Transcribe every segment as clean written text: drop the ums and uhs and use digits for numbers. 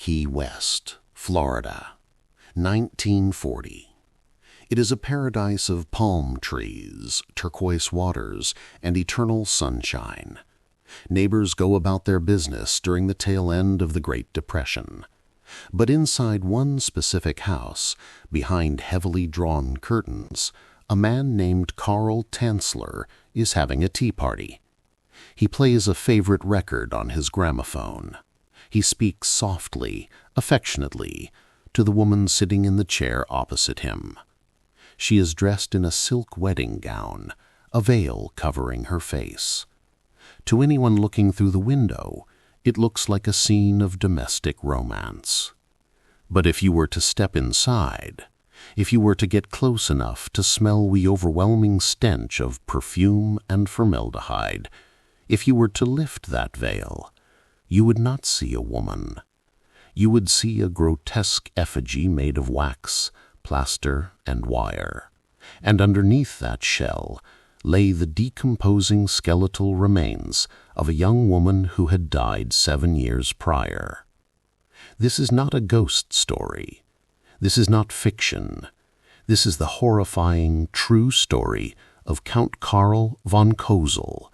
Key West, Florida, 1940. It is a paradise of palm trees, turquoise waters, and eternal sunshine. Neighbors go about their business during the tail end of the Great Depression. But inside one specific house, behind heavily drawn curtains, a man named Carl Tanzler is having a tea party. He plays a favorite record on his gramophone. He speaks softly, affectionately, to the woman sitting in the chair opposite him. She is dressed in a silk wedding gown, a veil covering her face. To anyone looking through the window, it looks like a scene of domestic romance. But if you were to step inside, if you were to get close enough to smell the overwhelming stench of perfume and formaldehyde, if you were to lift that veil, you would not see a woman. You would see a grotesque effigy made of wax, plaster, and wire. And underneath that shell lay the decomposing skeletal remains of a young woman who had died 7 years prior. This is not a ghost story. This is not fiction. This is the horrifying, true story of Count Carl von Cosel,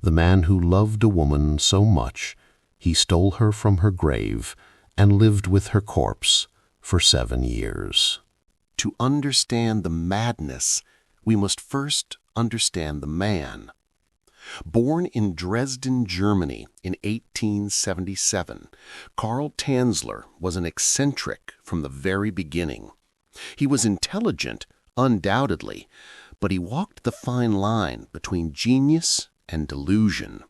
the man who loved a woman so much he stole her from her grave and lived with her corpse for 7 years. To understand the madness, we must first understand the man. Born in Dresden, Germany in 1877, Carl Tanzler was an eccentric from the very beginning. He was intelligent, undoubtedly, but he walked the fine line between genius and delusion.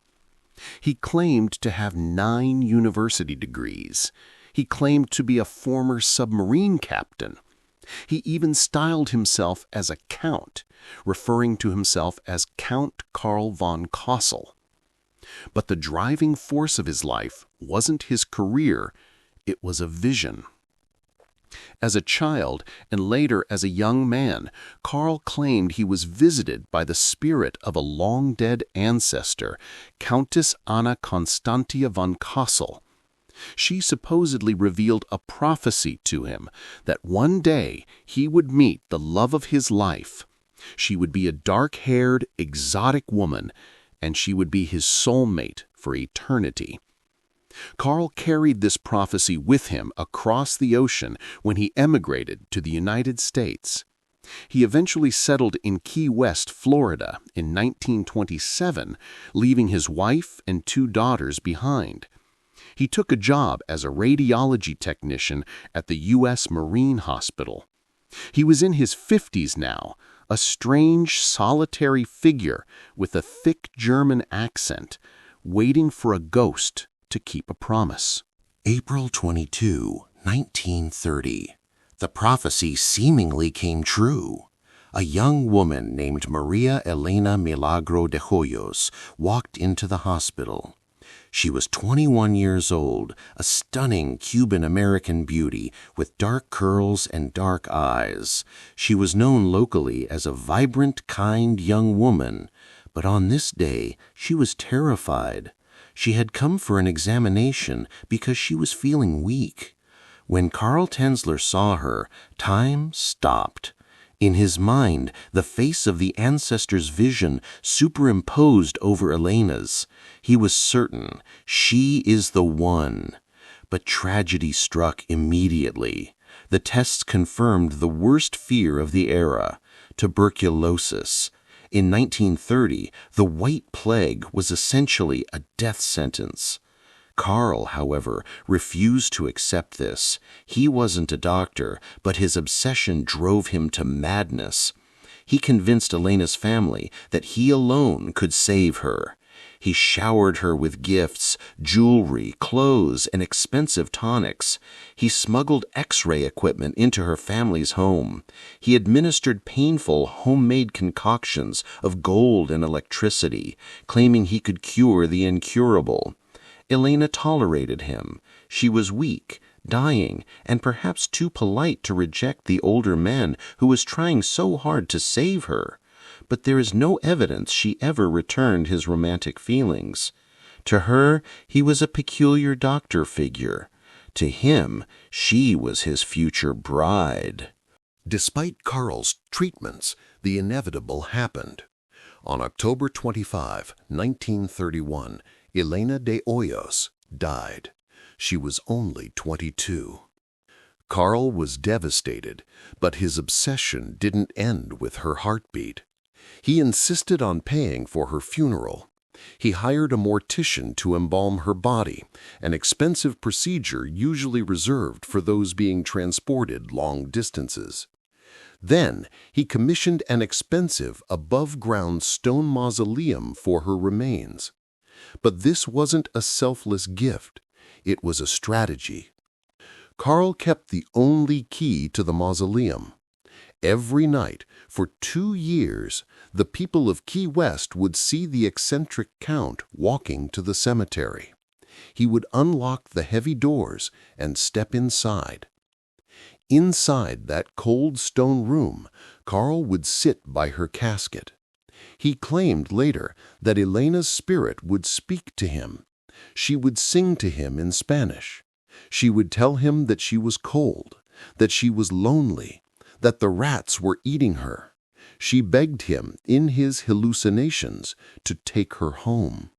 He claimed to have 9 university degrees. He claimed to be a former submarine captain. He even styled himself as a count, referring to himself as Count Carl von Cosel. But the driving force of his life wasn't his career, it was a vision. As a child, and later as a young man, Carl claimed he was visited by the spirit of a long-dead ancestor, Countess Anna Constantia von Cosel. She supposedly revealed a prophecy to him that one day he would meet the love of his life. She would be a dark-haired, exotic woman, and she would be his soulmate for eternity. Carl carried this prophecy with him across the ocean when he emigrated to the United States. He eventually settled in Key West, Florida in 1927, leaving his wife and 2 daughters behind. He took a job as a radiology technician at the U.S. Marine Hospital. He was in his 50s now, a strange, solitary figure with a thick German accent, waiting for a ghost to keep a promise. April 22, 1930. The prophecy seemingly came true. A young woman named Maria Elena de Hoyos walked into the hospital. She was 21 years old, a stunning Cuban-American beauty with dark curls and dark eyes. She was known locally as a vibrant, kind young woman, but on this day she was terrified. She had come for an examination because she was feeling weak. When Carl Tanzler saw her, time stopped. In his mind, the face of the ancestor's vision superimposed over Elena's. He was certain, she is the one. But tragedy struck immediately. The tests confirmed the worst fear of the era, tuberculosis. In 1930, the White Plague was essentially a death sentence. Carl, however, refused to accept this. He wasn't a doctor, but his obsession drove him to madness. He convinced Elena's family that he alone could save her. He showered her with gifts, jewelry, clothes, and expensive tonics. He smuggled X-ray equipment into her family's home. He administered painful homemade concoctions of gold and electricity, claiming he could cure the incurable. Elena tolerated him. She was weak, dying, and perhaps too polite to reject the older man who was trying so hard to save her. But there is no evidence she ever returned his romantic feelings. To her, he was a peculiar doctor figure. To him, she was his future bride. Despite Carl's treatments, the inevitable happened. On October 25, 1931, Elena de Hoyos died. She was only 22. Carl was devastated, but his obsession didn't end with her heartbeat. He insisted on paying for her funeral. He hired a mortician to embalm her body, an expensive procedure usually reserved for those being transported long distances. Then he commissioned an expensive above-ground stone mausoleum for her remains. But this wasn't a selfless gift. It was a strategy. Carl kept the only key to the mausoleum. Every night, for 2 years, the people of Key West would see the eccentric Count walking to the cemetery. He would unlock the heavy doors and step inside. Inside that cold stone room, Carl would sit by her casket. He claimed later that Elena's spirit would speak to him. She would sing to him in Spanish. She would tell him that she was cold, that she was lonely, that the rats were eating her. She begged him, in his hallucinations, to take her home.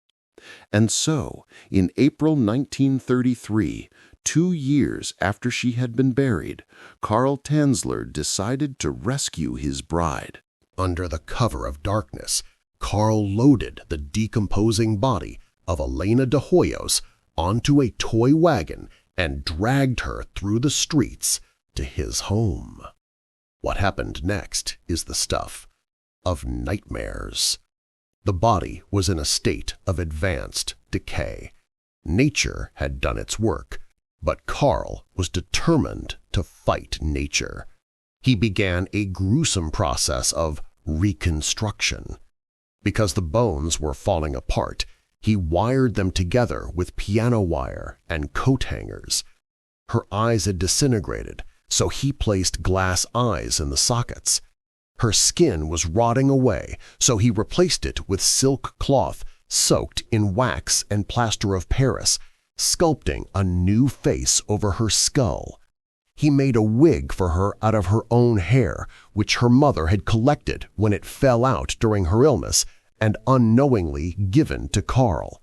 And so, in April 1933, 2 years after she had been buried, Carl Tanzler decided to rescue his bride. Under the cover of darkness, Carl loaded the decomposing body of Elena de Hoyos onto a toy wagon and dragged her through the streets to his home. What happened next is the stuff of nightmares. The body was in a state of advanced decay. Nature had done its work, but Carl was determined to fight nature. He began a gruesome process of reconstruction. Because the bones were falling apart, he wired them together with piano wire and coat hangers. Her eyes had disintegrated, so he placed glass eyes in the sockets. Her skin was rotting away, so he replaced it with silk cloth soaked in wax and plaster of Paris, sculpting a new face over her skull. He made a wig for her out of her own hair, which her mother had collected when it fell out during her illness and unknowingly given to Carl.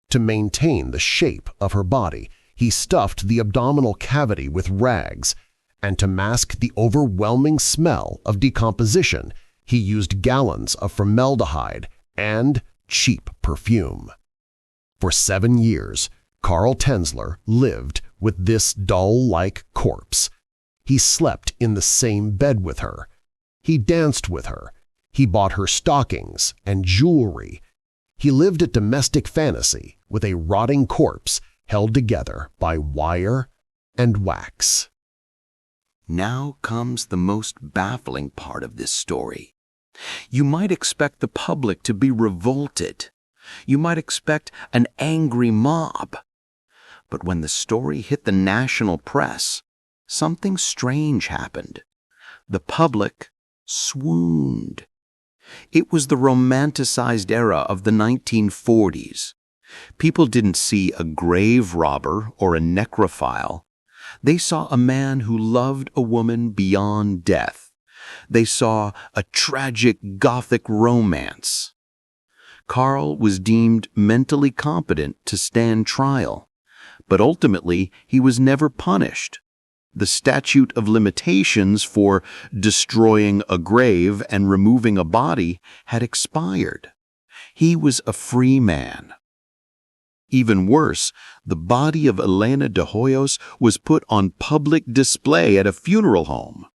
To maintain the shape of her body, he stuffed the abdominal cavity with rags, and to mask the overwhelming smell of decomposition, he used gallons of formaldehyde and cheap perfume. For 7 years, Carl Tanzler lived with this doll-like corpse. He slept in the same bed with her. He danced with her. He bought her stockings and jewelry. He lived a domestic fantasy with a rotting corpse held together by wire and wax. Now comes the most baffling part of this story. You might expect the public to be revolted. You might expect an angry mob. But when the story hit the national press, something strange happened. The public swooned. It was the romanticized era of the 1940s. People didn't see a grave robber or a necrophile. They saw a man who loved a woman beyond death. They saw a tragic Gothic romance. Carl was deemed mentally competent to stand trial, but ultimately he was never punished. The statute of limitations for destroying a grave and removing a body had expired. He was a free man. Even worse, the body of Elena de Hoyos was put on public display at a funeral home.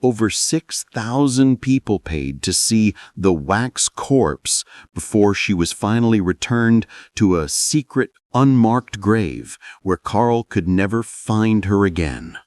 Over 6,000 people paid to see the wax corpse before she was finally returned to a secret, unmarked grave where Carl could never find her again.